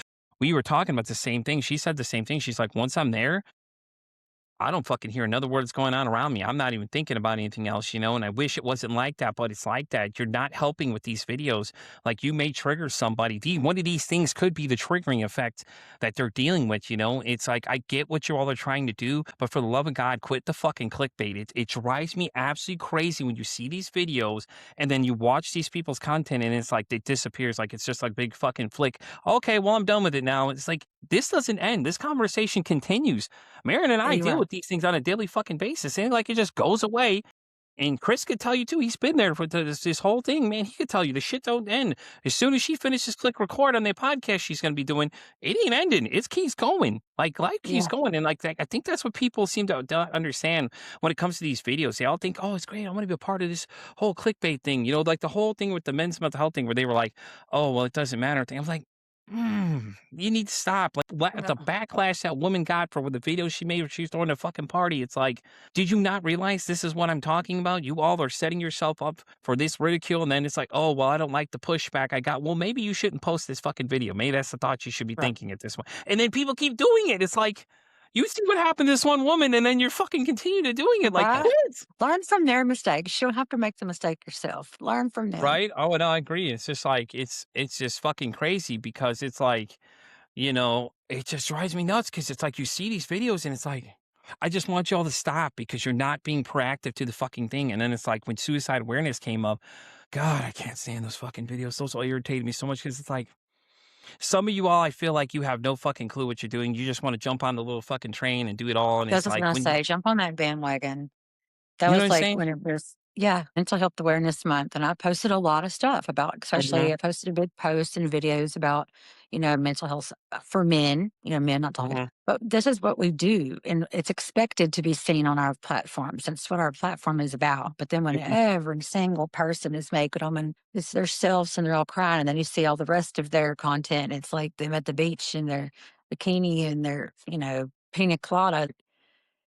We were talking about the same thing. She said the same thing. She's like, once I'm there, I don't fucking hear another word that's going on around me. I'm not even thinking about anything else, and I wish it wasn't like that, but it's like that. You're not helping with these videos. Like you may trigger somebody. One of these things could be the triggering effect that they're dealing with. It's like, I get what you all are trying to do, but for the love of God, quit the fucking clickbait. It drives me absolutely crazy when you see these videos and then you watch these people's content and it's like it disappears. Like it's just like big fucking flick. Okay, well, I'm done with it now. It's like, this doesn't end. This conversation continues. Maren and I You're deal right. with these things on a daily fucking basis. It ain't like it just goes away. And Chris could tell you too. He's been there for this whole thing, man. He could tell you the shit don't end. As soon as she finishes click record on the podcast she's going to be doing, it ain't ending. It keeps going. Like life keeps Yeah. going, and like that, I think that's what people seem to understand when it comes to these videos. They all think, "Oh, it's great. I want to be a part of this whole clickbait thing." Like the whole thing with the men's mental health thing, where they were like, "Oh, well, it doesn't matter." Thing. I was like, you need to stop. Like the Yeah. backlash that woman got for with the video she made when she was throwing a fucking party. It's like, did you not realize this is what I'm talking about? You all are setting yourself up for this ridicule, and then it's like, "Oh, well, I don't like the pushback I got." Well, maybe you shouldn't post this fucking video. Maybe that's the thought you should be Right. thinking at this point. And then people keep doing it. It's like, you see what happened to this one woman, and then you're fucking continue to doing it. Like, Right. quit. Learn from their mistakes. You don't have to make the mistake yourself. Learn from them. Right? Oh, no, I agree. It's just like it's just fucking crazy because it's like, it just drives me nuts because it's like you see these videos and it's like, I just want you all to stop because you're not being proactive to the fucking thing. And then it's like when suicide awareness came up, God, I can't stand those fucking videos. Those all irritated me so much because it's like, Some of you all, I feel like you have no fucking clue what you're doing. You just want to jump on the little fucking train and do it all. And That's it's what I was like gonna when you, say, jump on that bandwagon. That you know what was I'm like saying? when it was Mental Health Awareness Month, and I posted a lot of stuff about especially Hmm. I posted a big post and videos about, mental health for men, men not talking. Hmm. But this is what we do, and it's expected to be seen on our platforms. That's what our platform is about. But then when every single person is making them and it's their selves and they're all crying, and then you see all the rest of their content, it's like them at the beach in their bikini and their, pina colada.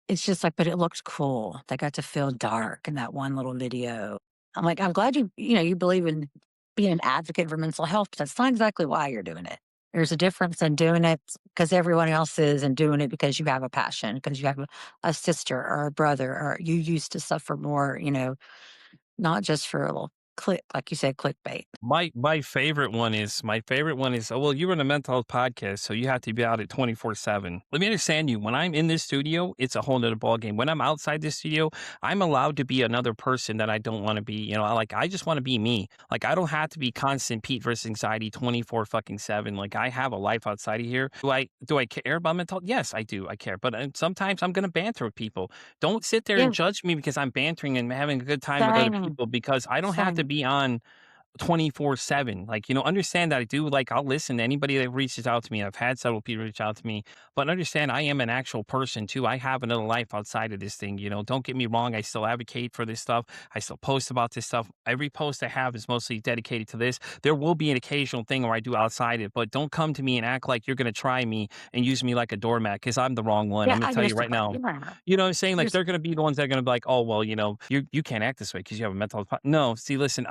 It's just like, but it looked cool. They got to feel dark in that one little video. I'm like, I'm glad you believe in being an advocate for mental health, but that's not exactly why you're doing it. There's a difference in doing it because everyone else is and doing it because you have a passion, because you have a sister or a brother, or you used to suffer more, not just for a little click, like you said, clickbait. My favorite one is, oh, well, you run a mental health podcast, so you have to be out at 24/7. Let me understand you. When I'm in this studio, it's a whole nother ballgame. When I'm outside this studio, I'm allowed to be another person that I don't want to be. I just want to be me. Like I don't have to be constant Pete versus anxiety 24 fucking 7. Like I have a life outside of here. Do I care about mental health? Yes, I do. I care. But sometimes I'm gonna banter with people. Don't sit there and Yeah, judge me because I'm bantering and having a good time with other same, people because I don't have to same. be on 24/7. Like, understand that I do like I'll listen to anybody that reaches out to me. I've had several people reach out to me, but understand I am an actual person too. I have another life outside of this thing. Don't get me wrong. I still advocate for this stuff. I still post about this stuff. Every post I have is mostly dedicated to this. There will be an occasional thing where I do outside it, but don't come to me and act like you're going to try me and use me like a doormat because I'm the wrong one. Yeah, I'm going to I tell you just, right now. yeah, You know what I'm saying? Like just they're gonna be the ones that are gonna be like, "Oh, well, you can't act this way because you have a mental health." No, see, listen, no,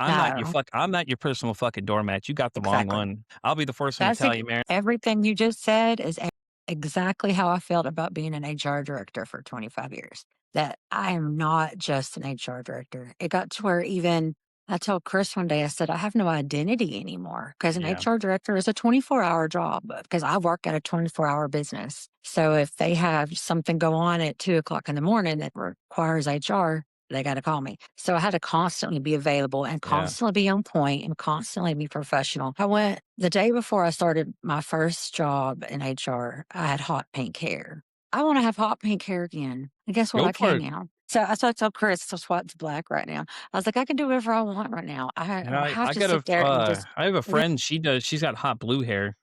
I'm not your personal fucking doormat. You got the wrong exactly. one. I'll be the first one to That's tell you, man. everything you just said is exactly how I felt about being an HR director for 25 years. That I am not just an HR director. It got to where even I told Chris one day, I said, I have no identity anymore because an Yeah, HR director is a 24-hour job because I work at a 24-hour business. So if they have something go on at 2 o'clock in the morning that requires HR, they got to call me. So I had to constantly be available and yeah. constantly be on point and constantly be professional. I went the day before I started my first job in HR, I had hot pink hair. I want to have hot pink hair again. And guess what? Go I for can it. now. So I told Chris to swap to black right now. I was like, I can do whatever I want right now. I And don't I, have I to got sit there and just I have a live. friend. She's got hot blue hair.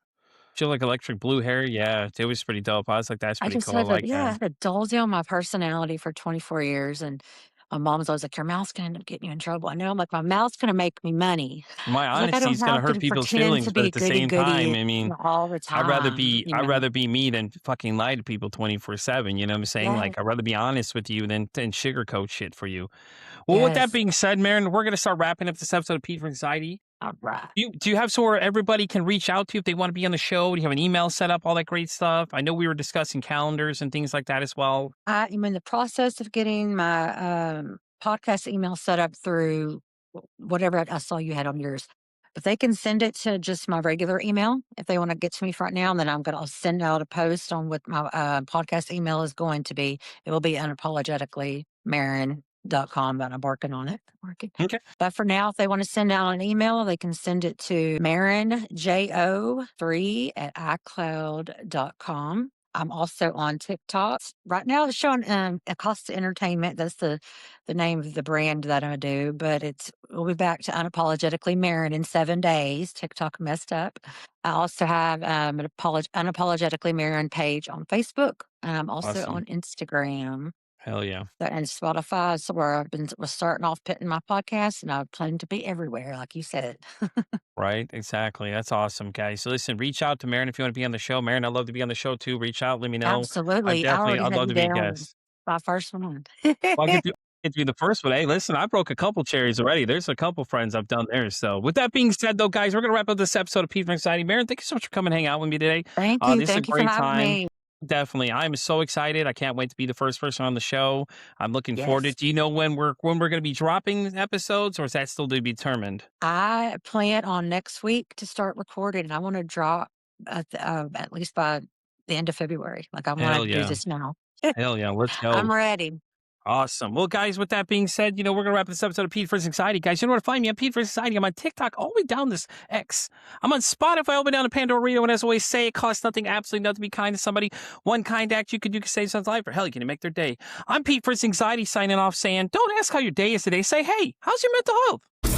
She has like electric blue hair. Yeah, it was pretty dope. I was like, that's I pretty just cool. I had to, like yeah, I that. had to dull down my personality for 24 years. And my mom's always like, your mouth's going to end up getting you in trouble. I know. I'm like, my mouth's going to make me money. I My was like, I honesty don't is gonna have hurt to people's pretend feelings, to but be at the goody same time, goody I mean, all the time. I'd rather be me than fucking lie to people 24/7. You know what I'm saying? Yeah. Like I'd rather be honest with you than sugarcoat shit for you. Well, with that Yes. being said, Maren, we're gonna start wrapping up this episode of Pete for Anxiety. All right. Do you have somewhere everybody can reach out to if they want to be on the show? Do you have an email set up, all that great stuff? I know we were discussing calendars and things like that as well. I am in the process of getting my podcast email set up through whatever I saw you had on yours. But they can send it to just my regular email if they want to get to me right now. And then I'll send out a post on what my podcast email is going to be. It will be unapologetically Maren.com, but I'm working on it. Working. Okay. But for now, if they want to send out an email, they can send it to MarenJO3 at iCloud.com. I'm also on TikTok. Right now it's showing Acosta Entertainment. That's the name of the brand that I do, but we'll be back to unapologetically Maren in 7 days. TikTok messed up. I also have an unapologetically Maren page on Facebook, and I'm also Awesome. on Instagram. Hell yeah. And Spotify is where was starting off putting my podcast, and I plan to be everywhere, like you said. Right. Exactly. That's awesome, guys. So listen, reach out to Maren if you want to be on the show. Maren, I'd love to be on the show too. Reach out, let me know. Absolutely, I already I'd had love you to be a down guest. my first one. Well, I'll get to be the first one. Hey, listen, I broke a couple cherries already. There's a couple friends I've done there. So, with that being said, though, guys, we're gonna wrap up this episode of Pete for Anxiety. Maren, thank you so much for coming and hang out with me today. Thank you. This is a Thank you for great having time. me. Definitely, I'm so excited. I can't wait to be the first person on the show. I'm looking forward to Yes. it. Do you know when we're gonna be dropping episodes, or is that still to be determined? I plan on next week to start recording, and I wanna drop at least by the end of February. Like, I wanna Hell do yeah, this now. hell yeah, let's I'm go. ready. Awesome. Well, guys, with that being said, we're going to wrap this episode of Pete vs. Anxiety. Guys, you know where to find me. I'm Pete vs. Anxiety. I'm on TikTok all the way down this X. I'm on Spotify all the way down to Pandora. And as I always say, it costs nothing, absolutely nothing to be kind to somebody. One kind act you can save someone's life, or hell, you can make their day. I'm Pete vs. Anxiety signing off saying, don't ask how your day is today. Say, hey, how's your mental health?